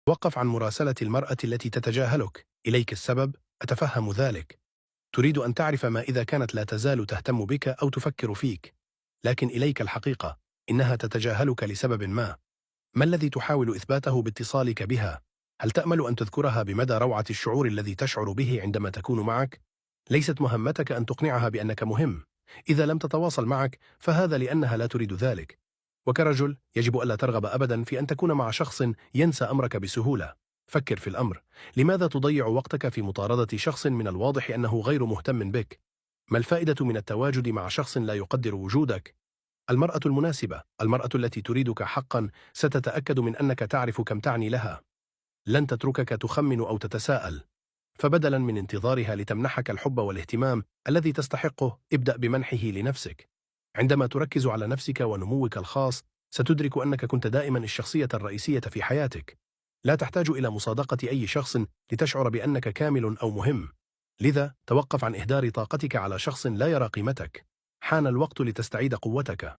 توقف عن مراسلة المرأة التي تتجاهلك. إليك السبب، أتفهم ذلك. تريد أن تعرف ما إذا كانت لا تزال تهتم بك أو تفكر فيك. لكن إليك الحقيقة، إنها تتجاهلك لسبب ما. ما الذي تحاول إثباته باتصالك بها؟ هل تأمل أن تذكرها بمدى روعة الشعور الذي تشعر به عندما تكون معك؟ ليست مهمتك أن تقنعها بأنك مهم. إذا لم تتواصل معك فهذا لأنها لا تريد ذلك. وكرجل يجب ألا ترغب أبدا في أن تكون مع شخص ينسى أمرك بسهولة. فكر في الأمر. لماذا تضيع وقتك في مطاردة شخص من الواضح أنه غير مهتم بك؟ ما الفائدة من التواجد مع شخص لا يقدر وجودك؟ المرأة المناسبة، المرأة التي تريدك حقا، ستتأكد من أنك تعرف كم تعني لها. لن تتركك تخمن أو تتساءل. فبدلا من انتظارها لتمنحك الحب والاهتمام الذي تستحقه، ابدأ بمنحه لنفسك. عندما تركز على نفسك ونموك الخاص، ستدرك أنك كنت دائما الشخصية الرئيسية في حياتك. لا تحتاج إلى مصادقة أي شخص لتشعر بأنك كامل أو مهم. لذا توقف عن إهدار طاقتك على شخص لا يرى قيمتك. حان الوقت لتستعيد قوتك.